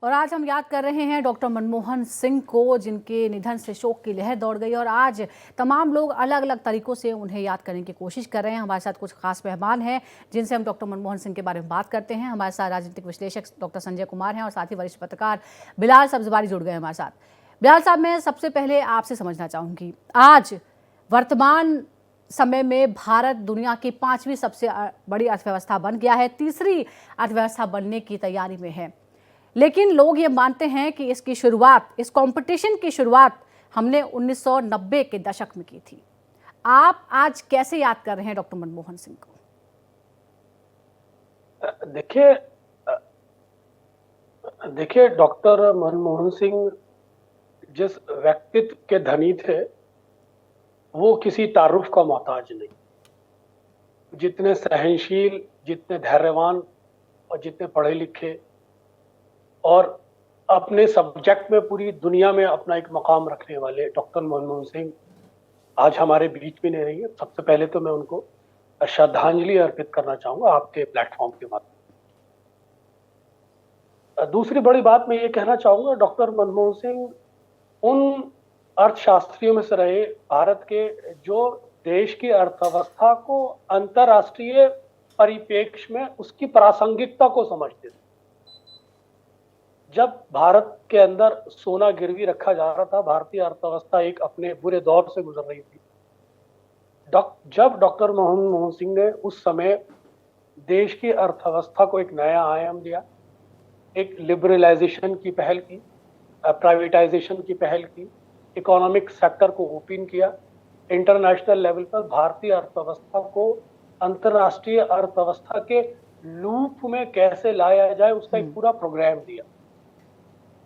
और आज हम याद कर रहे हैं डॉक्टर मनमोहन सिंह को, जिनके निधन से शोक की लहर दौड़ गई। और आज तमाम लोग अलग अलग तरीकों से उन्हें याद करने की कोशिश कर रहे हैं। हमारे साथ कुछ खास मेहमान हैं जिनसे हम डॉक्टर मनमोहन सिंह के बारे में बात करते हैं। हमारे साथ राजनीतिक विश्लेषक डॉक्टर संजय कुमार हैं और साथ ही वरिष्ठ पत्रकार बिलाल सब्जवारी जुड़ गए हमारे साथ। बिलाल साहब, मैं सबसे पहले आपसे समझना चाहूँगी, आज वर्तमान समय में भारत दुनिया की 5वीं सबसे बड़ी अर्थव्यवस्था बन गया है, तीसरी अर्थव्यवस्था बनने की तैयारी में है। लेकिन लोग ये मानते हैं कि इसकी शुरुआत, इस कंपटीशन की शुरुआत हमने 1990 के दशक में की थी। आप आज कैसे याद कर रहे हैं डॉक्टर मनमोहन सिंह को? देखिए डॉक्टर मनमोहन सिंह जिस व्यक्तित्व के धनी थे वो किसी तारुफ का मोहताज नहीं। जितने सहनशील, जितने धैर्यवान और जितने पढ़े लिखे और अपने सब्जेक्ट में पूरी दुनिया में अपना एक मकाम रखने वाले डॉक्टर मनमोहन सिंह आज हमारे बीच में नहीं रही है। सबसे पहले तो मैं उनको श्रद्धांजलि अर्पित करना चाहूंगा आपके प्लेटफॉर्म के माध्यम। दूसरी बड़ी बात मैं ये कहना चाहूंगा, डॉक्टर मनमोहन सिंह उन अर्थशास्त्रियों में से रहे भारत के जो देश की अर्थव्यवस्था को अंतरराष्ट्रीय परिप्रेक्ष्य में उसकी प्रासंगिकता को समझते थे। जब भारत के अंदर सोना गिरवी रखा जा रहा था, भारतीय अर्थव्यवस्था एक अपने बुरे दौर से गुजर रही थी, जब डॉक्टर मनमोहन सिंह ने उस समय देश की अर्थव्यवस्था को एक नया आयाम दिया, एक लिबरलाइजेशन की पहल की, प्राइवेटाइजेशन की पहल की, इकोनॉमिक सेक्टर को ओपन किया, इंटरनेशनल लेवल पर भारतीय अर्थव्यवस्था को अंतरराष्ट्रीय अर्थव्यवस्था के लूप में कैसे लाया जाए उसका एक पूरा प्रोग्राम दिया।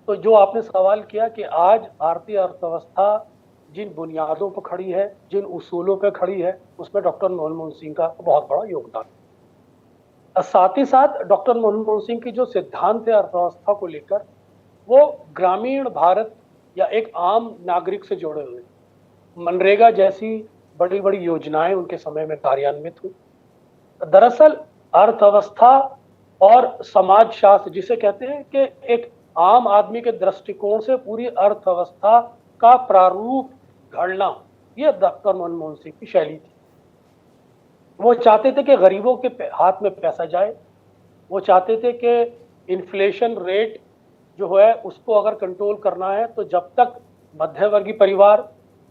तो जो आपने सवाल किया कि आज भारतीय अर्थव्यवस्था जिन बुनियादों पर खड़ी है, जिन उसूलों पर खड़ी है, उसमें डॉक्टर मनमोहन सिंह का बहुत बड़ा योगदान है। साथ ही साथ डॉक्टर मनमोहन सिंह की जो सिद्धांत है अर्थव्यवस्था को लेकर, वो ग्रामीण भारत या एक आम नागरिक से जुड़े हुए। मनरेगा जैसी बड़ी बड़ी योजनाएं उनके समय में कार्यान्वित हुई। दरअसल अर्थव्यवस्था और समाजशास्त्र जिसे कहते हैं कि एक आम आदमी के दृष्टिकोण से पूरी अर्थव्यवस्था का प्रारूप घड़ना, यह डॉक्टर मनमोहन सिंह की शैली थी। वो चाहते थे कि गरीबों के हाथ में पैसा जाए, वो चाहते थे कि इन्फ्लेशन रेट जो है उसको अगर कंट्रोल करना है तो जब तक मध्यवर्गीय परिवार,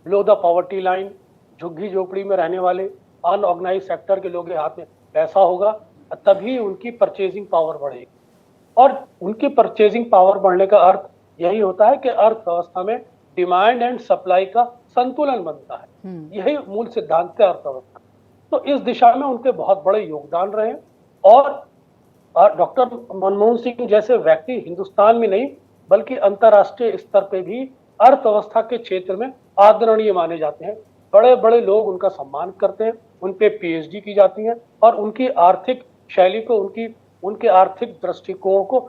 बिलो द पॉवर्टी लाइन, झुग्गी झोपड़ी में रहने वाले अनऑर्गेनाइज सेक्टर के लोगों के हाथ में पैसा होगा, तभी उनकी परचेजिंग पावर बढ़ेगी। और उनकी परचेजिंग पावर बढ़ने का अर्थ यही होता है कि अर्थव्यवस्था में डिमांड एंड सप्लाई का संतुलन बनता है। यही मूल सिद्धांत है अर्थव्यवस्था। तो इस दिशा में उनके बहुत बड़े योगदान रहे। और डॉक्टर मनमोहन सिंह जैसे व्यक्ति हिंदुस्तान में नहीं बल्कि अंतरराष्ट्रीय स्तर पे भी अर्थव्यवस्था के क्षेत्र में आदरणीय माने जाते हैं। बड़े बड़े लोग उनका सम्मान करते हैं, उन पे पीएचडी की जाती है और उनकी आर्थिक शैली को, उनके आर्थिक दृष्टिकोण को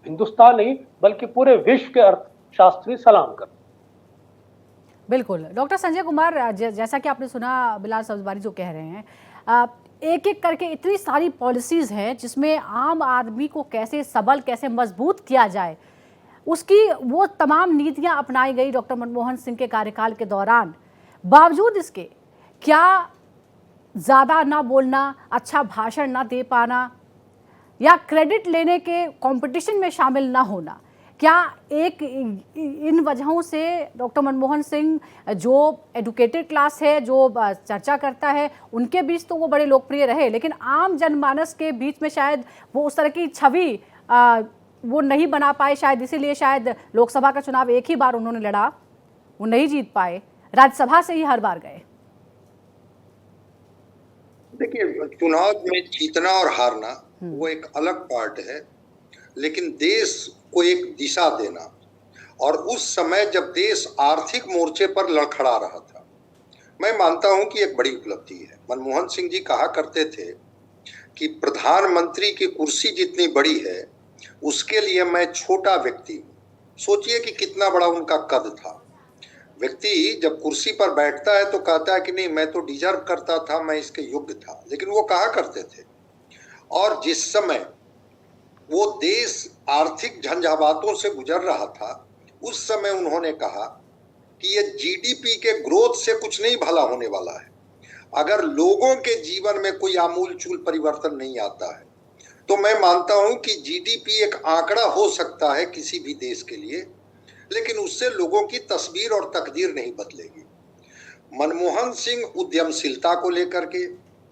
हिंदुस्तान नहीं बल्कि पूरे विश्व के अर्थशास्त्री सलाम करते हैं। बिल्कुल डॉक्टर संजय कुमार, जैसा कि आपने सुना बिलाल सब्जवारी जो कह रहे हैं, एक एक करके इतनी सारी पॉलिसीज़ हैं जिसमें आम आदमी को कैसे सबल, कैसे मजबूत किया जाए, उसकी वो तमाम नीतियां अपनाई गई डॉक्टर मनमोहन सिंह के कार्यकाल के दौरान। बावजूद इसके क्या ज़्यादा ना बोलना, अच्छा भाषण ना दे पाना या क्रेडिट लेने के कंपटीशन में शामिल ना होना, क्या एक इन वजहों से डॉक्टर मनमोहन सिंह जो एडुकेटेड क्लास है, जो चर्चा करता है, उनके बीच तो वो बड़े लोकप्रिय रहे, लेकिन आम जनमानस के बीच में शायद वो उस तरह की छवि वो नहीं बना पाए, शायद इसीलिए शायद लोकसभा का चुनाव एक ही बार उन्होंने लड़ा, वो नहीं जीत पाए, राज्यसभा से ही हर बार गए। देखिए, चुनाव में जीतना और हारना वो एक अलग पार्ट है, लेकिन देश को एक दिशा देना, और उस समय जब देश आर्थिक मोर्चे पर लड़खड़ा रहा था, मैं मानता हूं कि एक बड़ी उपलब्धि है। मनमोहन सिंह जी कहा करते थे कि प्रधानमंत्री की कुर्सी जितनी बड़ी है उसके लिए मैं छोटा व्यक्ति हूं। सोचिए कि कितना बड़ा उनका कद था। व्यक्ति जब कुर्सी पर बैठता है तो कहता है कि नहीं, मैं तो डिजर्व करता था, मैं इसके योग्य था, लेकिन वो कहा करते थे। और जिस समय वो देश आर्थिक झंझावातों से गुजर रहा था, उस समय उन्होंने कहा कि ये जीडीपी के ग्रोथ से कुछ नहीं भला होने वाला है। अगर लोगों के जीवन में कोई आमूलचूल परिवर्तन नहीं आता है तो मैं मानता हूं कि जीडीपी एक आंकड़ा हो सकता है किसी भी देश के लिए, लेकिन उससे लोगों की तस्वीर और तकदीर नहीं बदलेगी। मनमोहन सिंह उद्यमशीलता को लेकर के,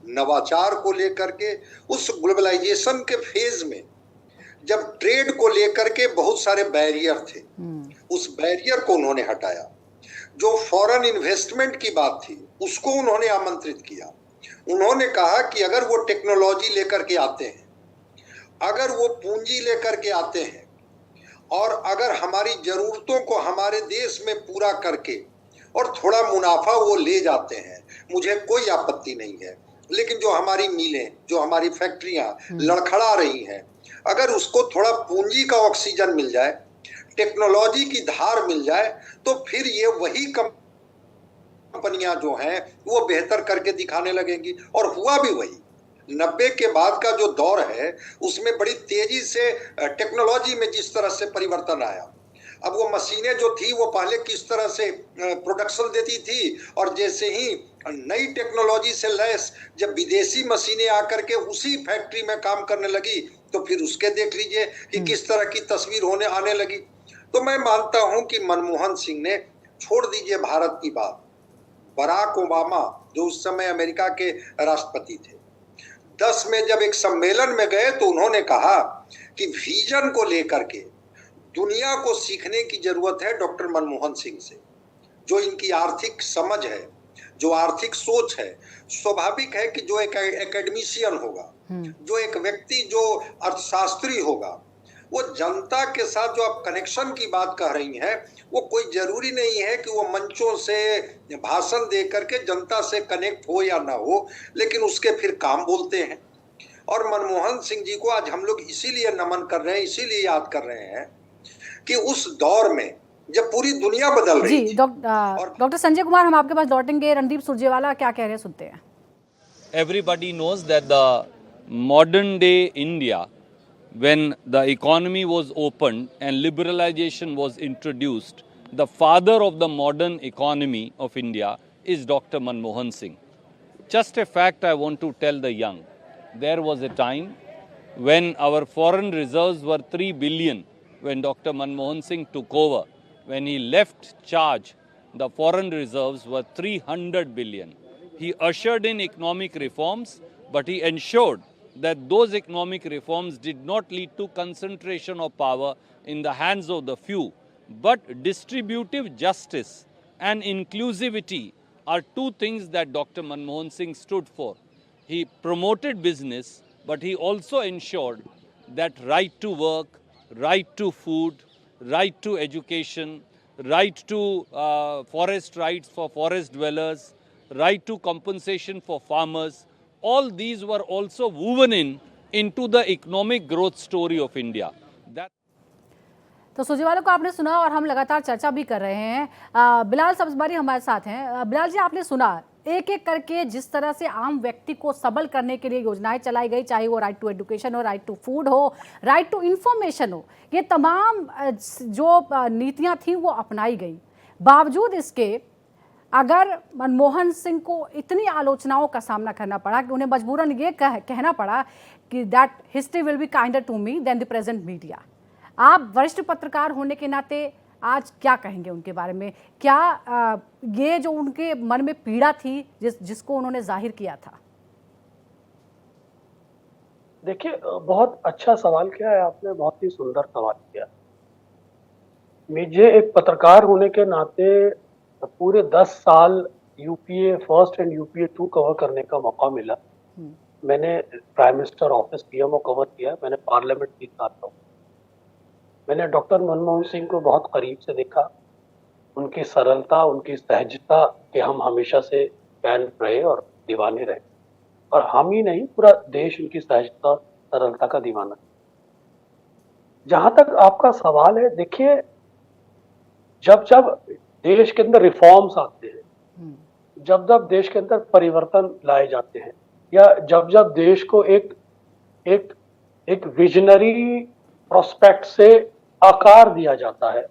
नवाचार को लेकर के, उस ग्लोबलाइजेशन के फेज में जब ट्रेड को लेकर के बहुत सारे बैरियर थे, उस बैरियर को उन्होंने हटाया। जो फॉरेन इन्वेस्टमेंट की बात थी उसको उन्होंने आमंत्रित किया। उन्होंने कहा कि अगर वो टेक्नोलॉजी लेकर के आते हैं, अगर वो पूंजी लेकर के आते हैं और अगर हमारी जरूरतों को हमारे देश में पूरा करके और थोड़ा मुनाफा वो ले जाते हैं, मुझे कोई आपत्ति नहीं है। लेकिन जो हमारी मिलें, जो हमारी फैक्ट्रियां लड़खड़ा रही हैं, अगर उसको थोड़ा पूंजी का ऑक्सीजन मिल जाए, टेक्नोलॉजी की धार मिल जाए, तो फिर ये वही कंपनियां जो हैं वो बेहतर करके दिखाने लगेंगी। और हुआ भी वही। 90 के बाद का जो दौर है उसमें बड़ी तेजी से टेक्नोलॉजी में जिस तरह से परिवर्तन आया, अब वो मशीनें जो थी वो पहले किस तरह से प्रोडक्शन देती थी, और जैसे ही नई टेक्नोलॉजी से लैस जब विदेशी मशीनें आकर के उसी फैक्ट्री में काम करने लगी, तो फिर उसके देख लीजिए कि किस तरह की तस्वीर होने आने लगी। तो मैं मानता हूं कि मनमोहन सिंह ने, छोड़ दीजिए भारत की बात, बराक ओबामा जो उस समय अमेरिका के राष्ट्रपति थे, 10 में जब एक सम्मेलन में गए तो उन्होंने कहा कि विजन को लेकर के दुनिया को सीखने की जरूरत है डॉक्टर मनमोहन सिंह से। जो इनकी आर्थिक समझ है, जो आर्थिक सोच है, स्वाभाविक है कि जो एक एकेडमिशियन होगा, जो एक व्यक्ति जो अर्थशास्त्री होगा, वो जनता के साथ जो आप कनेक्शन की बात कह रही हैं, वो कोई जरूरी नहीं है कि वो मंचों से भाषण दे करके जनता से कनेक्ट हो या ना हो, लेकिन उसके फिर काम बोलते हैं। और मनमोहन सिंह जी को आज हम लोग इसीलिए नमन कर रहे हैं, इसीलिए याद कर रहे हैं कि उस दौर में जब पूरी दुनिया बदल रही थी। डॉक्टर संजय कुमार, हम आपके पास लौटेंगे। रणदीप सुरजेवाला क्या कह रहे हैं, सुनते हैं। Everybody knows that the modern day India, when the economy was opened and liberalization was introduced, the father of the modern economy of India is Dr. Manmohan Singh. Just a fact I want to tell the young. There was a time when our foreign reserves were 3 billion when Dr. Manmohan Singh took over. When he left charge, the foreign reserves were 300 billion. He ushered in economic reforms, but he ensured that those economic reforms did not lead to concentration of power in the hands of the few, but distributive justice and inclusivity are two things that Dr. Manmohan Singh stood for. He promoted business, but he also ensured that right to work, right to food, right to education, right to forest rights for forest dwellers, right to compensation for farmers, all these were also woven into the economic growth story of India. तो सुरजेवाला को आपने सुना और हम लगातार चर्चा भी कर रहे हैं। बिलाल सब्जबारी हमारे साथ हैं। बिलाल जी, आपने सुना एक एक करके जिस तरह से आम व्यक्ति को सबल करने के लिए योजनाएं चलाई गई, चाहे वो राइट टू एजुकेशन हो, राइट टू फूड हो, राइट टू इंफॉर्मेशन हो, ये तमाम जो नीतियां थी वो अपनाई गई। बावजूद इसके अगर मनमोहन सिंह को इतनी आलोचनाओं का सामना करना पड़ा कि उन्हें मजबूरन ये कहना पड़ा कि that history will be kinder to me then the present media, आप वरिष्ठ पत्रकार होने के नाते आज क्या कहेंगे उनके बारे में? क्या ये जो उनके मन में पीड़ा थी जिसको उन्होंने जाहिर किया था? देखिए, बहुत अच्छा सवाल किया है आपने, बहुत ही सुंदर सवाल किया। मुझे एक पत्रकार होने के नाते पूरे 10 साल UPA first and UPA 2 cover करने का मौका मिला। मैंने prime minister office PMO cover किया, मैंने पार्लियामेंट की था, मैंने डॉक्टर मनमोहन सिंह को बहुत करीब से देखा। उनकी सरलता, उनकी सहजता के हम हमेशा से फैन रहे और दीवाने रहे, और हम ही नहीं पूरा देश उनकी सहजता, सरलता का दीवाना। जहां तक आपका सवाल है, देखिए, जब जब देश के अंदर रिफॉर्म्स आते हैं, जब जब देश के अंदर परिवर्तन लाए जाते हैं, या जब जब देश को एक विजनरी प्रोस्पेक्ट से आकार दिया जाता है,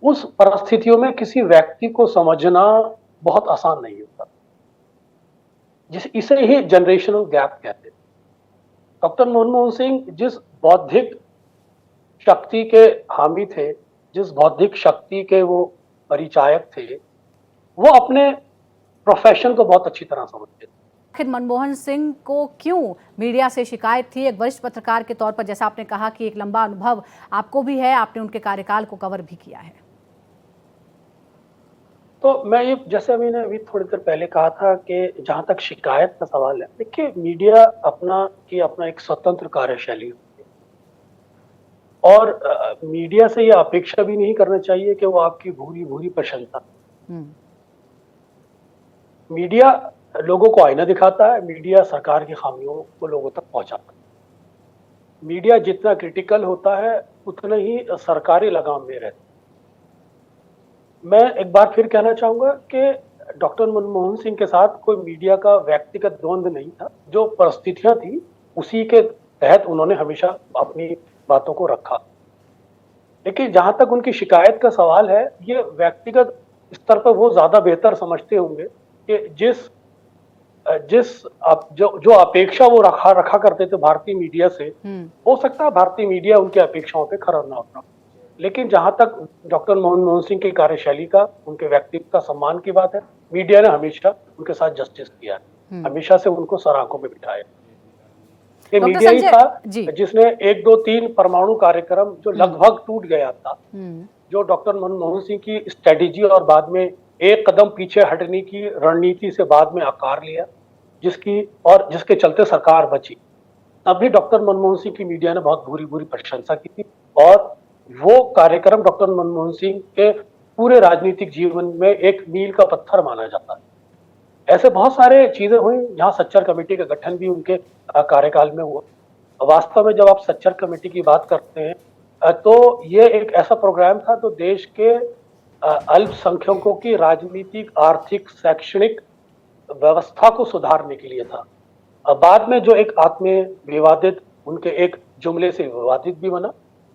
उस परिस्थितियों में किसी व्यक्ति को समझना बहुत आसान नहीं होता, इसे ही जनरेशनल गैप कहते हैं। डॉक्टर मनमोहन सिंह जिस बौद्धिक शक्ति के हामी थे, जिस बौद्धिक शक्ति के वो परिचायक थे, वो अपने प्रोफेशन को बहुत अच्छी तरह समझते थे। आखिर मनमोहन सिंह को क्यों मीडिया से शिकायत थी? एक वरिष्ठ पत्रकार के तौर पर, जैसा आपने कहा कि एक लंबा अनुभव आपको भी है, आपने उनके कार्यकाल को कवर भी किया है। तो मैं ये, जैसे मैंने अभी थोड़ी देर पहले कहा था कि जहां तक शिकायत का सवाल है, देखिए मीडिया अपना एक स्वतंत्र कार्यशैली होती है और मीडिया से ये अपेक्षा भी नहीं करना चाहिए कि वो आपकी भूरी भूरी प्रशंसा। मीडिया लोगों को आईना दिखाता है, मीडिया सरकार की खामियों को लोगों तक पहुंचाता है। मीडिया जितना क्रिटिकल होता है उतना ही सरकारी लगाम में रहता है। मैं एक बार फिर कहना चाहूंगा कि डॉक्टर मनमोहन सिंह के साथ कोई मीडिया का व्यक्तिगत द्वंद्व नहीं था, जो परिस्थितियां थी उसी के तहत उन्होंने हमेशा अपनी बातों को रखा। लेकिन जहां तक उनकी शिकायत का सवाल है, ये व्यक्तिगत स्तर पर वो ज्यादा बेहतर समझते होंगे कि जो अपेक्षा वो रखा करते थे भारतीय मीडिया से, हो सकता है भारतीय मीडिया उनकी अपेक्षाओं पे खरा ना उतरा, लेकिन जहां तक डॉक्टर मनमोहन सिंह की कार्यशैली का, उनके व्यक्तित्व का सम्मान की बात है, मीडिया ने हमेशा उनके साथ जस्टिस किया है, हमेशा से उनको सराखों में बिठाया। ये मीडिया ही था जिसने 1, 2, 3 परमाणु कार्यक्रम जो लगभग टूट गया था, जो डॉक्टर मनमोहन सिंह की स्ट्रेटेजी और बाद में एक कदम पीछे हटने की रणनीति से बाद में आकार लिया, जिसके चलते सरकार बची। तब भी डॉक्टर मनमोहन सिंह की मीडिया ने बहुत बुरी बुरी प्रशंसा की थी और वो कार्यक्रम डॉक्टर मनमोहन सिंह के पूरे राजनीतिक जीवन में एक मील का पत्थर माना जाता है। ऐसे बहुत सारे चीजें हुई जहां सच्चर कमेटी का गठन भी उनके कार्यकाल में हुआ। वास्तव में जब आप सच्चर कमेटी की बात करते हैं तो ये एक ऐसा प्रोग्राम था जो देश के अल्पसंख्यकों की राजनीतिक, आर्थिक, शैक्षणिक व्यवस्था को सुधारने के लिए था। बाद में जो एक आत्मीय विवादित, उनके एक जुमले से विवादित भी बना,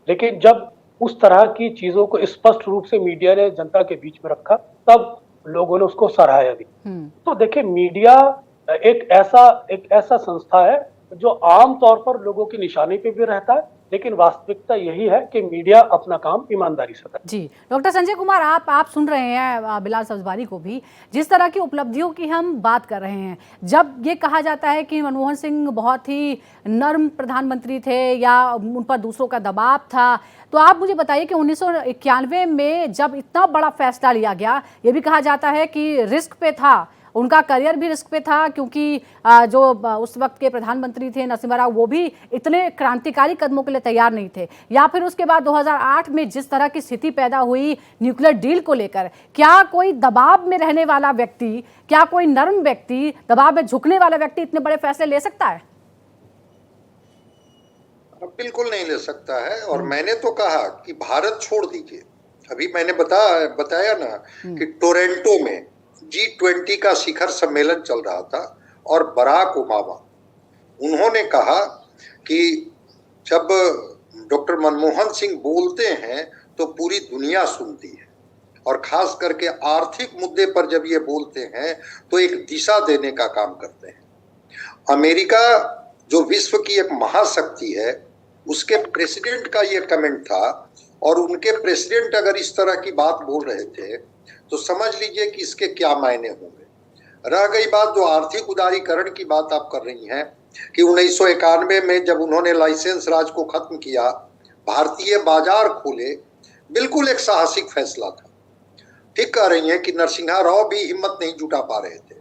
लेकिन जब उस तरह की चीजों को स्पष्ट रूप से मीडिया ने जनता के बीच में रखा, तब लोगों ने उसको सराहा भी। तो देखिए, मीडिया एक ऐसा संस्था है जो आम तौर पर लोगों की निशानी पे भी रहता है, लेकिन वास्तविकता यही है कि मीडिया अपना काम ईमानदारी से करता है। जी, डॉक्टर संजय कुमार, आप सुन रहे हैं बिलाल सब्जवारी को भी, जिस तरह की उपलब्धियों की हम बात कर रहे हैं। जब ये कहा जाता है कि मनमोहन सिंह बहुत ही नर्म प्रधानमंत्री थे या उन पर दूसरों का दबाव था, तो आप मुझे बताइए कि 1991 में जब इतना बड़ा फैसला लिया गया, ये भी कहा जाता है कि रिस्क पे था, उनका करियर भी रिस्क पे था, क्योंकि जो उस वक्त के प्रधानमंत्री थे नरसिम्हा राव, वो भी इतने क्रांतिकारी कदमों के लिए तैयार नहीं थे। या फिर उसके बाद 2008 में जिस तरह की स्थिति पैदा हुई न्यूक्लियर डील को लेकर, क्या कोई दबाव में रहने वाला व्यक्ति, क्या कोई नर्म व्यक्ति, दबाव में झुकने वाला व्यक्ति इतने बड़े फैसले ले सकता है? बिल्कुल नहीं ले सकता है। और मैंने तो कहा कि भारत छोड़ दीजिए, अभी मैंने बताया ना कि टोरंटो में G20 का शिखर सम्मेलन चल रहा था और बराक ओबामा, उन्होंने कहा कि जब डॉक्टर मनमोहन सिंह बोलते हैं तो पूरी दुनिया सुनती है, और खास करके आर्थिक मुद्दे पर जब ये बोलते हैं तो एक दिशा देने का काम करते हैं। अमेरिका जो विश्व की एक महाशक्ति है, उसके प्रेसिडेंट का ये कमेंट था, और उनके प्रेसिडेंट अगर इस तरह की बात बोल रहे थे तो समझ लीजिए कि इसके क्या मायने होंगे। रह गई बात जो आर्थिक उदारीकरण की बात आप कर रही हैं कि 1991 में जब उन्होंने लाइसेंस राज को खत्म किया, भारतीय बाजार खोले, बिल्कुल एक साहसिक फैसला था। ठीक कह रही हैं कि नरसिम्हा राव भी हिम्मत नहीं जुटा पा रहे थे,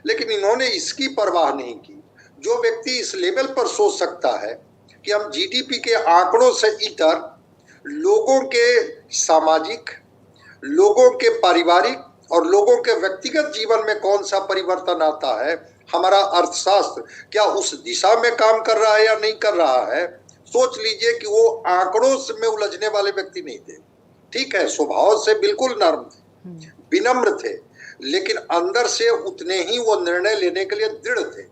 लेकिन इन्होंने इसकी परवाह नहीं की। जो व्यक्ति इस लेवल पर सोच सकता है कि हम जीडीपी के आंकड़ों से इतर लोगों के सामाजिक, लोगों के पारिवारिक और लोगों के व्यक्तिगत जीवन में कौन सा परिवर्तन आता है, हमारा अर्थशास्त्र क्या उस दिशा में काम कर रहा है या नहीं कर रहा है, सोच लीजिए कि वो आंकड़ों में उलझने वाले व्यक्ति नहीं थे। ठीक है, स्वभाव से बिल्कुल नर्म थे, विनम्र थे, लेकिन अंदर से उतने ही वो निर्णय लेने के लिए दृढ़ थे।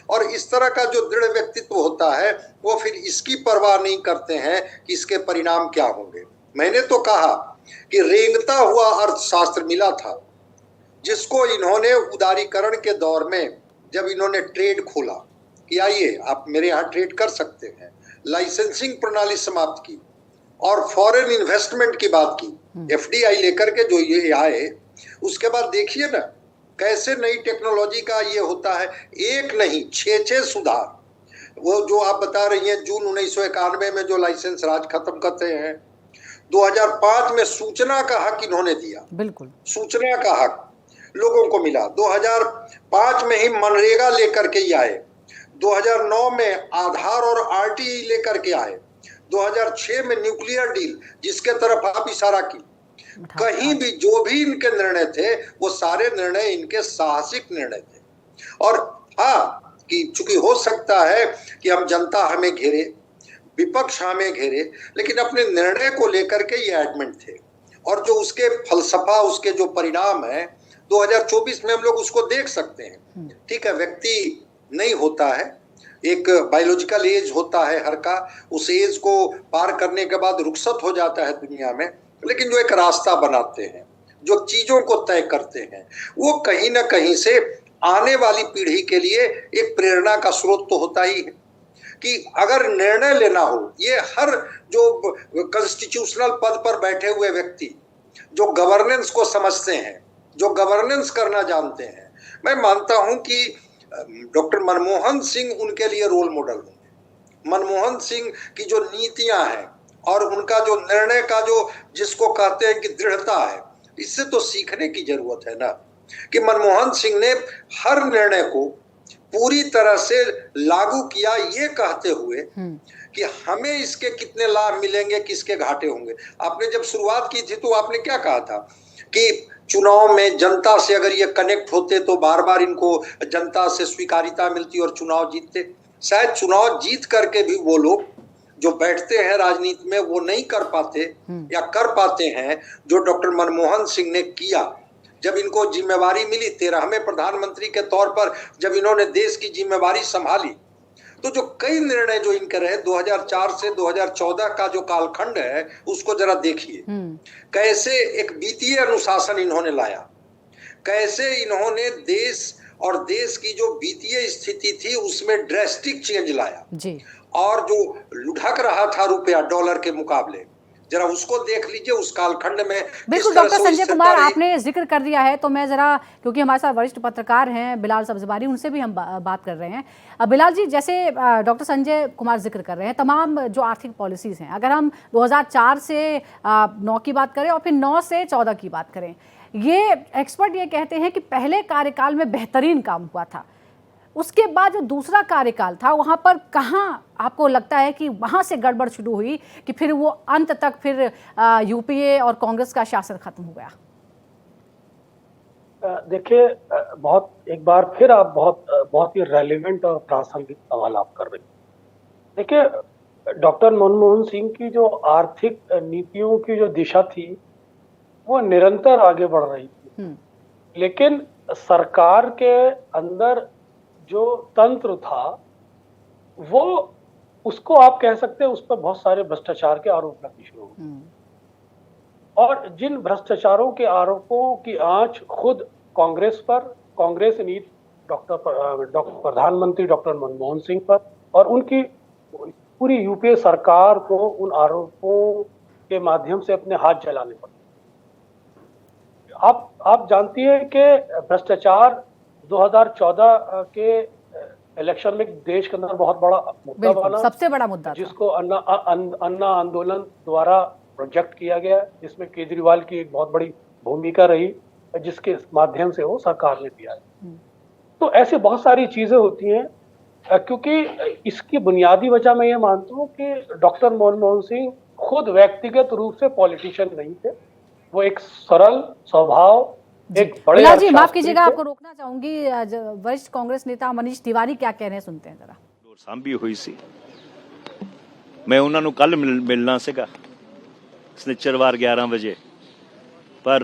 और इस तरह का जो दृढ़ व्यक्तित्व होता है वो फिर इसकी परवाह नहीं करते हैं कि इसके परिणाम क्या होंगे। मैंने तो कहा कि रेंगता हुआ अर्थशास्त्र मिला था, जिसको इन्होंने उदारीकरण के दौर में जब इन्होंने ट्रेड खोला कि आइए आप मेरे यहाँ ट्रेड कर सकते हैं, लाइसेंसिंग प्रणाली समाप्त की और फॉरेन इन्वेस्टमेंट की बात की, FDI लेकर के जो ये आए, उसके बाद देखिए ना कैसे नई टेक्नोलॉजी का ये होता है, एक नहीं 6 सुधार। वो जो आप बता रही हैं जून 1991 में जो लाइसेंस राज खत्म करते हैं, 2005 में सूचना का हक इन्होंने दिया, बिल्कुल सूचना का हक लोगों को मिला। 2005 में ही मनरेगा लेकर के आए, 2009 में आधार और RTI लेकर के आए, 2006 में न्यूक्लियर डील जिसके तरफ आप इशारा की। कहीं भी जो भी इनके निर्णय थे वो सारे निर्णय इनके साहसिक निर्णय थे। और हाँ कि चूंकि हो सकता है कि हम जनता हमें घेरे, विपक्ष हमें घेरे, लेकिन अपने निर्णय को लेकर के ये एडमेंट थे और जो उसके फलसफा, उसके जो परिणाम है 2024 में हम लोग उसको देख सकते हैं। ठीक है, व्यक्ति नहीं होता है, एक बायोलॉजिकल एज होता है हर का, उस एज को पार करने के बाद रुखसत हो जाता है दुनिया में, लेकिन जो एक रास्ता बनाते हैं, जो चीजों को तय करते हैं, वो कहीं ना कहीं से आने वाली पीढ़ी के लिए एक प्रेरणा का स्रोत तो होता ही है कि अगर निर्णय लेना हो, ये हर जो कॉन्स्टिट्यूशनल पद पर बैठे हुए व्यक्ति जो गवर्नेंस को समझते हैं, जो गवर्नेंस करना जानते हैं, मैं मानता हूं कि डॉक्टर मनमोहन सिंह उनके लिए रोल मॉडल होंगे। मनमोहन सिंह की जो नीतियां हैं और उनका जो निर्णय का जो जिसको कहते हैं कि दृढ़ता है, इससे तो सीखने की जरूरत है ना कि मनमोहन सिंह ने हर निर्णय को पूरी तरह से लागू किया, ये कहते हुए कि हमें इसके कितने लाभ मिलेंगे, किसके घाटे होंगे। आपने जब शुरुआत की थी तो आपने क्या कहा था कि चुनाव में जनता से अगर ये कनेक्ट होते तो बार बार इनको जनता से स्वीकारिता मिलती और चुनाव जीतते। शायद चुनाव जीत करके भी वो लोग जो बैठते हैं राजनीति में वो नहीं कर पाते या कर पाते हैं जो डॉक्टर मनमोहन सिंह ने किया। जब इनको जिम्मेवारी मिली 13वें प्रधानमंत्री के तौर पर, जब इन्होंने देश की जिम्मेवारी संभाली, तो जो कई निर्णय जो इनके रहे 2004 से 2014 का जो कालखंड है उसको जरा देखिए, कैसे एक वित्तीय अनुशासन इन्होंने लाया, कैसे इन्होंने देश और देश की जो वित्तीय स्थिति थी उसमें ड्रेस्टिक चेंज लाया जी। और जो लुढ़क रहा था रुपया डॉलर के मुकाबले, जरा उसको देख लीजिए उस कालखंड में। बिल्कुल डॉक्टर संजय कुमार, आपने जिक्र कर दिया है तो मैं जरा, क्योंकि हमारे साथ वरिष्ठ पत्रकार हैं बिलाल सब्जवारी, उनसे भी हम बात कर रहे हैं। बिलाल जी, जैसे डॉक्टर संजय कुमार जिक्र कर रहे हैं तमाम जो आर्थिक पॉलिसीज़ हैं, अगर हम 2004 से 9 की बात करें और फिर 9 से 14 की बात करें, ये एक्सपर्ट ये कहते हैं कि पहले कार्यकाल में बेहतरीन काम हुआ था, उसके बाद जो दूसरा कार्यकाल था वहाँ पर कहाँ आपको लगता है कि वहाँ से गड़बड़ शुरू हुई कि फिर वो अंत तक फिर UPA और कांग्रेस का शासन खत्म हो गया? देखिए, बहुत एक बार फिर आप बहुत ही रेलेवेंट और प्रासंगिक सवाल आप कर रहे हैं। देखिए, डॉक्टर मनमोहन सिंह की जो आर्थिक नीतियों की जो दिशा थी वो निरंतर आगे बढ़ रही थी, लेकिन सरकार के अंदर जो तंत्र था वो, उसको आप कह सकते हैं उस पर बहुत सारे भ्रष्टाचार के आरोप लगने शुरू हुए और जिन भ्रष्टाचारों के आरोपों की आंच खुद कांग्रेस पर, कांग्रेस नीति डॉक्टर प्रधानमंत्री डॉक्टर मनमोहन सिंह पर और उनकी पूरी UPA सरकार को उन आरोपों के माध्यम से अपने हाथ जलाने पड़े। आप जानती है कि भ्रष्टाचार 2014 के इलेक्शन में देश के अंदर बहुत बड़ा मुद्दा बना, सबसे बड़ा मुद्दा, जिसको अन्ना आंदोलन द्वारा प्रोजेक्ट किया गया, जिसमें केजरीवाल की एक बहुत बड़ी भूमिका रही, जिसके माध्यम से वो सरकार ने दिया है। तो ऐसे बहुत सारी चीजें होती हैं, क्योंकि इसकी बुनियादी वजह मैं ये मानता हूँ कि डॉक्टर मनमोहन सिंह खुद व्यक्तिगत रूप से पॉलिटिशियन नहीं थे, वो एक सरल स्वभाव, एक बड़े जी, माफ कीजिएगा, आपको रोकना चाहूंगी। वरिष्ठ कांग्रेस नेता मनीष तिवारी क्या कह रहे हैं, सुनते हैं जरा। सामभी हुई सी, मैं उन्होंने कल मिलना सीगा शनिचरवार 11 ਵਜੇ, पर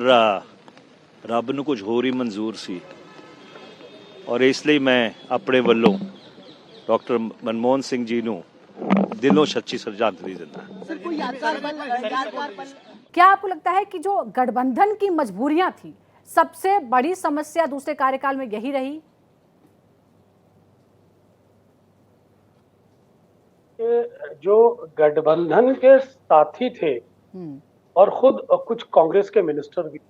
रब ਨੂੰ कुछ होर ही मंजूर सी ਔਰ ਇਸ ਲਈ ਮੈਂ ਆਪਣੇ ਵੱਲੋਂ ਡਾਕਟਰ ਮਨਮੋਹਨ ਸਿੰਘ ਜੀ ਨੂੰ ਦਿਲੋਂ ਸੱਚੀ श्रद्धांजलि ਦਿੰਦਾ। क्या आपको लगता है कि जो गठबंधन की मजबूरियां थी, सबसे बड़ी समस्या दूसरे कार्यकाल में यही रही? जो गठबंधन के साथी थे और खुद कुछ कांग्रेस के मिनिस्टर भी,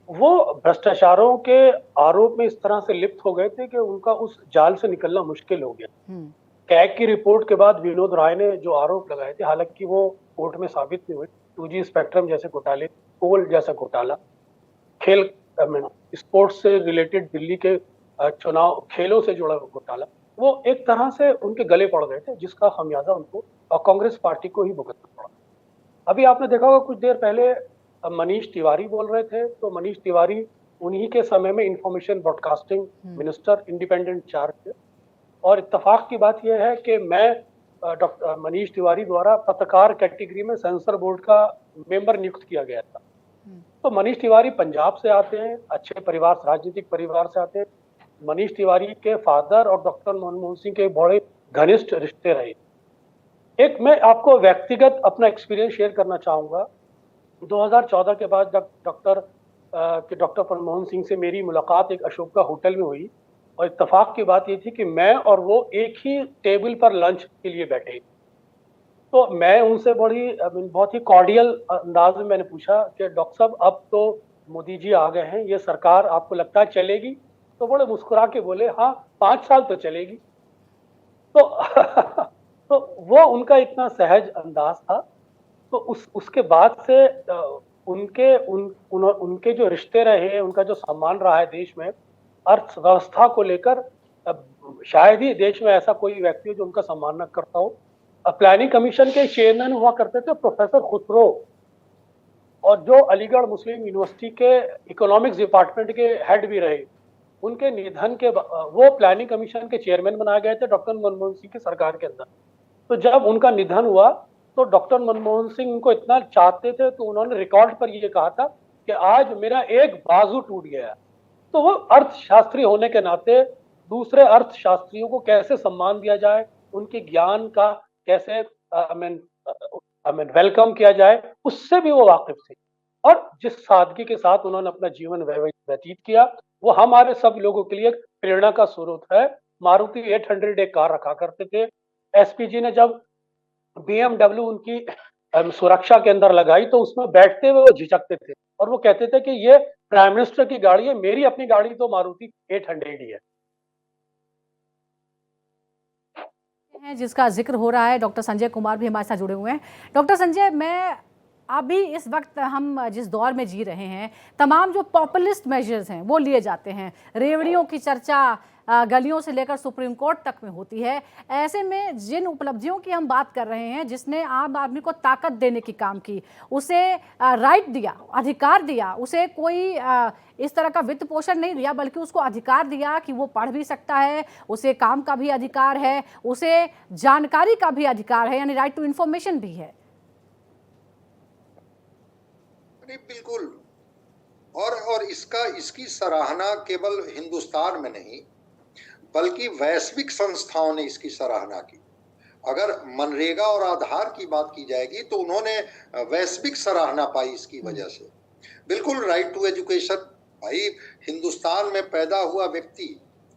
वो भ्रष्टाचारों के आरोप में इस तरह से लिप्त हो गए थे कि उनका उस जाल से निकलना मुश्किल हो गया। कैग की रिपोर्ट के बाद विनोद राय ने जो आरोप लगाए थे, हालांकि वो कोर्ट में साबित नहीं हुए, 2G स्पेक्ट्रम जैसे घोटाले, कोल जैसा घोटाला, खेल स्पोर्ट्स से रिलेटेड दिल्ली के चुनाव, खेलों से जुड़ा घोटाला, वो एक तरह से उनके गले पड़ गए थे, जिसका खमियाजा उनको और कांग्रेस पार्टी को ही भुगतना पड़ा। अभी आपने देखा होगा कुछ देर पहले मनीष तिवारी बोल रहे थे, तो मनीष तिवारी उन्हीं के समय में information broadcasting minister independent charge थे। और इत्तेफाक की बात यह है कि मैं डॉक्टर मनीष तिवारी द्वारा पत्रकार कैटेगरी में सेंसर बोर्ड का मेंबर नियुक्त किया गया था। तो मनीष तिवारी पंजाब से आते हैं, अच्छे परिवार, राजनीतिक परिवार से आते हैं। मनीष तिवारी के फादर और डॉक्टर मनमोहन सिंह के बड़े घनिष्ठ रिश्ते रहे। एक मैं आपको व्यक्तिगत अपना एक्सपीरियंस शेयर करना चाहूंगा। 2014 के बाद डॉक्टर मनमोहन सिंह से मेरी मुलाकात एक अशोका होटल में हुई और इत्तेफाक की बात ये थी कि मैं और वो एक ही टेबल पर लंच के लिए बैठे। तो मैं उनसे बहुत ही कॉर्डियल अंदाज में मैंने पूछा कि डॉक्टर साहब, अब तो मोदी जी आ गए हैं, ये सरकार आपको लगता है चलेगी? तो बड़े मुस्कुरा के बोले, हाँ 5 साल तो चलेगी। तो तो वो उनका इतना सहज अंदाज था। तो उसके बाद से उनके जो रिश्ते रहे, उनका जो सम्मान रहा है देश में, अर्थव्यवस्था को लेकर शायद ही देश में ऐसा कोई व्यक्ति हो जो उनका सम्मान न करता हो। प्लानिंग कमीशन के चेयरमैन हुआ करते थे प्रोफेसर खुसरो, और जो अलीगढ़ मुस्लिम यूनिवर्सिटी के इकोनॉमिक्स डिपार्टमेंट के हेड भी रहे। उनके निधन के वो प्लानिंग कमीशन के चेयरमैन बनाए गए थे डॉक्टर मनमोहन सिंह की सरकार के अंदर। तो जब उनका निधन हुआ तो डॉक्टर मनमोहन सिंह उनको इतना चाहते थे, तो उन्होंने रिकॉर्ड पर ये कहा था कि आज मेरा एक बाजू टूट गया। तो वो अर्थशास्त्री होने के नाते दूसरे अर्थशास्त्रियों को कैसे सम्मान दिया जाए, उनके ज्ञान का कैसे वेलकम किया जाए, उससे भी वो वाकिफ थे। और जिस सादगी के साथ उन्होंने अपना जीवन व्यतीत किया, वो हमारे सब लोगों के लिए एक प्रेरणा का स्रोत है। मारुति 800 एक कार रखा करते थे। एसपीजी ने जब BMW उनकी सुरक्षा के अंदर लगाई तो उसमें बैठते हुए वो झिझकते थे और वो कहते थे कि ये प्राइम मिनिस्टर की गाड़ी है, मेरी अपनी गाड़ी तो मारुति 800 ही है। जिसका जिक्र हो रहा है, डॉक्टर संजय कुमार भी हमारे साथ जुड़े हुए हैं। डॉक्टर संजय, मैं अभी इस वक्त हम जिस दौर में जी रहे हैं, तमाम जो पॉपुलिस्ट मेजर्स हैं वो लिए जाते हैं। रेवड़ियों की चर्चा गलियों से लेकर सुप्रीम कोर्ट तक में होती है। ऐसे में जिन उपलब्धियों की हम बात कर रहे हैं, जिसने आम आदमी को ताकत देने की काम की, उसे राइट दिया, अधिकार दिया, उसे कोई इस तरह का वित्त पोषण नहीं दिया, बल्कि उसको अधिकार दिया कि वो पढ़ भी सकता है, उसे काम का भी अधिकार है, उसे जानकारी का भी अधिकार है, यानी राइट टू इंफॉर्मेशन भी है। बिल्कुल। और इसकी सराहना केवल हिंदुस्तान में नहीं बल्कि वैश्विक संस्थाओं ने इसकी सराहना की। अगर मनरेगा और आधार की बात की जाएगी तो उन्होंने वैश्विक सराहना पाई इसकी वजह से। बिल्कुल, राइट टू एजुकेशन, भाई हिंदुस्तान में पैदा हुआ व्यक्ति,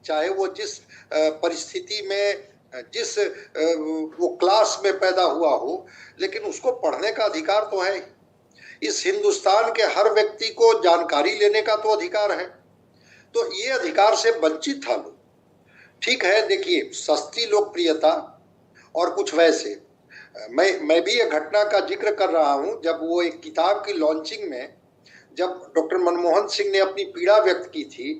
चाहे वो जिस परिस्थिति में, जिस वो क्लास में पैदा हुआ हो, लेकिन उसको पढ़ने का अधिकार तो है। इस हिंदुस्तान के हर व्यक्ति को जानकारी लेने का तो अधिकार है। तो ये अधिकार से वंचित था लोग। ठीक है, देखिए, सस्ती लोकप्रियता और कुछ वैसे, मैं भी एक घटना का जिक्र कर रहा हूं। जब वो एक किताब की लॉन्चिंग में जब डॉक्टर मनमोहन सिंह ने अपनी पीड़ा व्यक्त की थी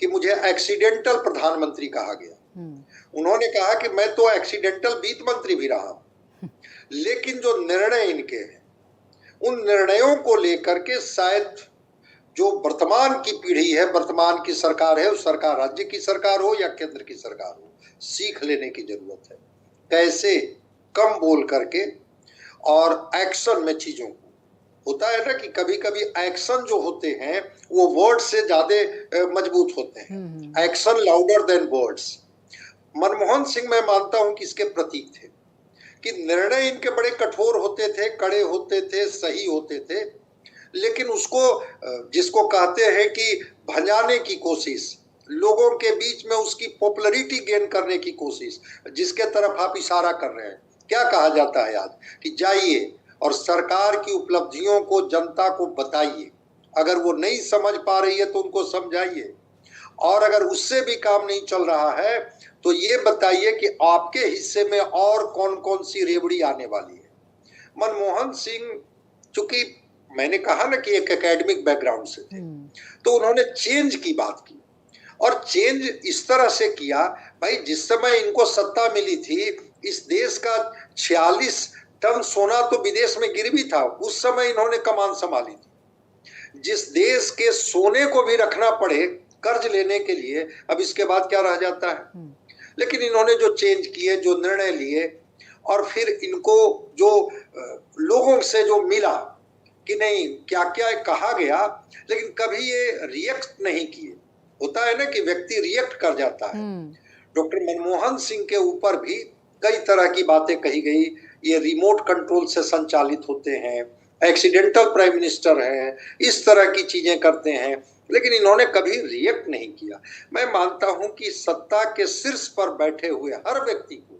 कि मुझे एक्सीडेंटल प्रधानमंत्री कहा गया, उन्होंने कहा कि मैं तो एक्सीडेंटल वित्त मंत्री भी रहा हूं, लेकिन जो निर्णय इनके हैं उन निर्णयों को लेकर के शायद जो वर्तमान की पीढ़ी है, वर्तमान की सरकार है, उस सरकार, राज्य की सरकार हो या केंद्र की सरकार हो, सीख लेने की जरूरत है। कैसे कम बोल करके और एक्शन में चीजों को होता है ना कि कभी कभी एक्शन जो होते हैं वो वर्ड से ज्यादा मजबूत होते हैं, action louder than words. Manmohan Singh मैं मानता हूं कि इसके प्रतीक थे, कि निर्णय इनके बड़े कठोर होते थे, कड़े होते थे, सही होते थे, लेकिन उसको जिसको कहते हैं कि भंजाने की कोशिश, लोगों के बीच में उसकी पॉपुलैरिटी गेन करने की कोशिश, जिसके तरफ आप इशारा कर रहे हैं। क्या कहा जाता है आज कि जाइए और सरकार की उपलब्धियों को जनता को बताइए, अगर वो नहीं समझ पा रही है तो उनको समझाइए, और अगर उससे भी काम नहीं चल रहा है तो ये बताइए कि आपके हिस्से में और कौन कौन सी रेवड़ी आने वाली है। मनमोहन सिंह, चूंकि मैंने कहा ना कि एक एकेडमिक बैकग्राउंड से थे, तो उन्होंने चेंज की बात की, और चेंज इस तरह से किया, भाई जिस समय इनको सत्ता मिली थी, इस देश का 46 टन सोना तो विदेश में गिरवी था, उस समय इन्होंने कमान संभाली थी। जिस देश के सोने को भी रखना पड़े कर्ज लेने के लिए, अब इसके बाद क्या रह जाता है। लेकिन इन्होंने जो चेंज किए, जो निर्णय लिए, और फिर इनको जो लोगों से जो मिला कि नहीं क्या क्या कहा गया, लेकिन कभी ये रिएक्ट नहीं किए। होता है ना कि व्यक्ति रिएक्ट कर जाता है। डॉक्टर मनमोहन सिंह के ऊपर भी कई तरह की बातें कही गई, ये रिमोट कंट्रोल से संचालित होते हैं, एक्सीडेंटल प्राइम मिनिस्टर हैं, इस तरह की चीजें करते हैं, लेकिन इन्होंने कभी रिएक्ट नहीं किया। मैं मानता हूं कि सत्ता के शीर्ष पर बैठे हुए हर व्यक्ति को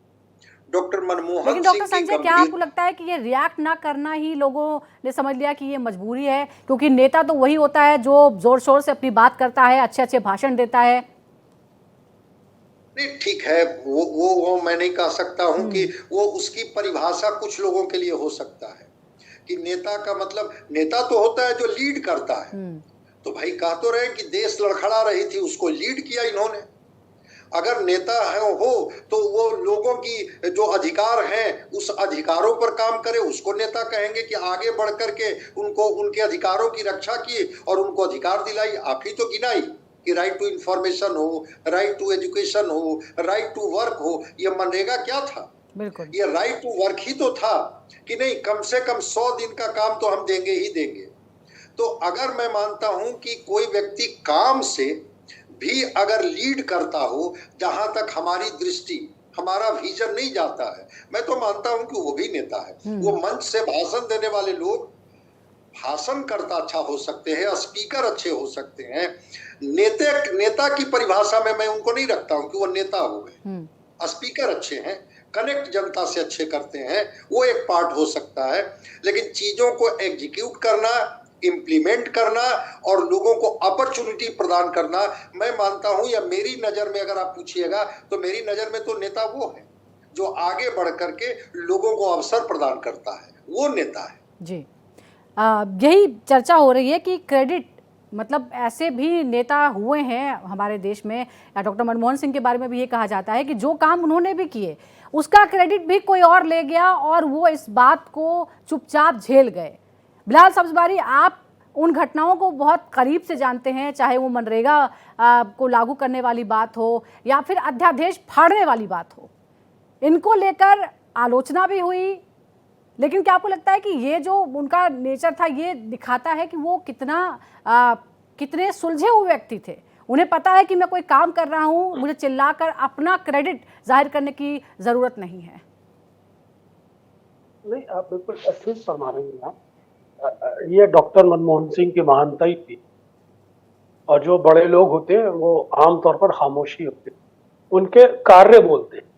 डॉक्टर मनमोहन लेकिन डॉक्टर सिंह की संजय, क्या आपको लगता है कि ये रिएक्ट ना करना ही लोगों ने समझ लिया कि ये मजबूरी है? क्योंकि नेता तो वही होता है जो जोर शोर से अपनी बात करता है, अच्छे अच्छे भाषण देता है। नहीं, ठीक है, वो मैं नहीं कह सकता हूं कि वो उसकी परिभाषा कुछ लोगों के लिए हो सकता है कि नेता का मतलब, नेता तो होता है जो लीड करता है। तो भाई कह तो रहे कि देश लड़खड़ा रही थी, उसको लीड किया इन्होंने। अगर नेता है हो तो वो लोगों की जो अधिकार हैं उस अधिकारों पर काम करे, उसको नेता कहेंगे कि आगे बढ़ करके उनको उनके अधिकारों की रक्षा की और उनको अधिकार दिलाई। आप ही तो गिनाई कि राइट टू इंफॉर्मेशन हो, राइट टू एजुकेशन हो, राइट टू वर्क हो। ये मनरेगा क्या था? बिल्कुल, ये राइट टू वर्क ही तो था कि नहीं, कम से कम 100 दिन का काम तो हम देंगे ही देंगे। तो अगर मैं मानता हूं कि कोई व्यक्ति काम से भी अगर लीड करता हो, जहां तक हमारी दृष्टि, हमारा विजन नहीं जाता है, मैं तो मानता हूं कि वो भी नेता है। वो मंच से भाषण देने वाले लोग भाषण करता अच्छा हो सकते हैं, स्पीकर अच्छे हो सकते हैं, नेता की परिभाषा में मैं उनको नहीं रखता हूं कि वो नेता हो गए। स्पीकर अच्छे हैं, कनेक्ट जनता से अच्छे करते हैं, वो एक पार्ट हो सकता है, लेकिन चीजों को एग्जीक्यूट करना, इम्प्लीमेंट करना और लोगों को अपॉर्चुनिटी प्रदान करना, मैं मानता हूं, या मेरी नजर में अगर आप पूछिएगा तो मेरी नजर में तो नेता वो है जो आगे बढ़ करके लोगों को अवसर प्रदान करता है, वो नेता है जी। यही चर्चा हो रही है कि क्रेडिट, मतलब ऐसे भी नेता हुए हैं हमारे देश में, डॉक्टर मनमोहन सिंह के बारे में भी ये कहा जाता है कि जो काम उन्होंने भी किए उसका क्रेडिट भी कोई और ले गया और वो इस बात को चुपचाप झेल गए। बिलाल सब्जवारी, आप उन घटनाओं को बहुत करीब से जानते हैं, चाहे वो मनरेगा को लागू करने वाली बात हो या फिर अध्यादेश फाड़ने वाली बात हो, इनको लेकर आलोचना भी हुई, लेकिन क्या आपको लगता है कि ये जो उनका नेचर था ये दिखाता है कि वो कितने सुलझे हुए व्यक्ति थे? उन्हें पता है कि मैं कोई काम कर रहा हूं, मुझे चिल्लाकर अपना क्रेडिट जाहिर करने की जरूरत नहीं है। नहीं, आप बिल्कुल ठीक फरमा रही हैं। ये डॉक्टर मनमोहन सिंह की महानता ही थी, और जो बड़े लोग होते हैं वो आमतौर पर खामोशी होते हैं, उनके कार्य बोलते हैं।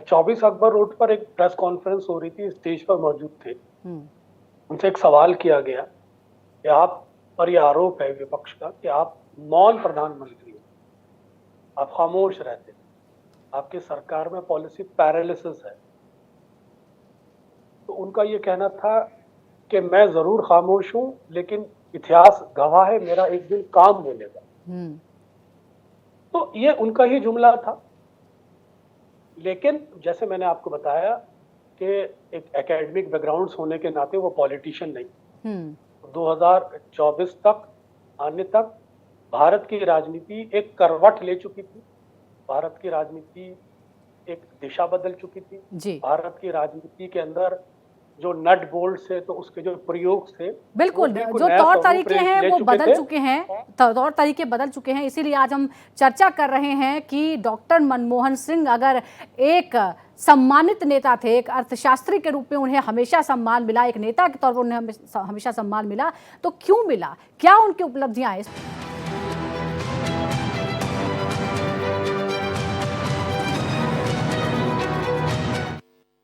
24 अकबर रोड पर एक प्रेस कॉन्फ्रेंस हो रही थी, स्टेज पर मौजूद थे। उनसे एक सवाल किया गया कि आप पर यह आरोप है विपक्ष का कि आप मौन प्रधानमंत्री हो, आप खामोश रहते, आपकी सरकार में पॉलिसी पैरालिसिस है। तो उनका ये कहना था कि मैं जरूर खामोश हूं, लेकिन इतिहास गवाह है मेरा एक दिन काम बोलेगा। तो ये उनका ही जुमला था। लेकिन जैसे मैंने आपको बताया कि एक एकेडमिक बैकग्राउंड होने के नाते वो पॉलिटिशियन नहीं। 2024 तक आने तक भारत की राजनीति एक करवट ले चुकी थी, भारत की राजनीति एक दिशा बदल चुकी थी जी। भारत की राजनीति के अंदर जो नट बोल्ट थे, तो उसके जो प्रयोग थे, बिल्कुल, वो जो नया तौर स्वरूप तरीके हैं ले वो चुके बदल थे। चुके हैं, तौर तरीके बदल चुके हैं। इसीलिए आज हम चर्चा कर रहे हैं कि डॉक्टर मनमोहन सिंह अगर एक सम्मानित नेता थे, एक अर्थशास्त्री के रूप में उन्हें हमेशा सम्मान मिला, एक नेता के तौर पर उन्हें हमेशा सम्मान मिला, तो क्यों मिला, क्या उनकी उपलब्धियां हैं?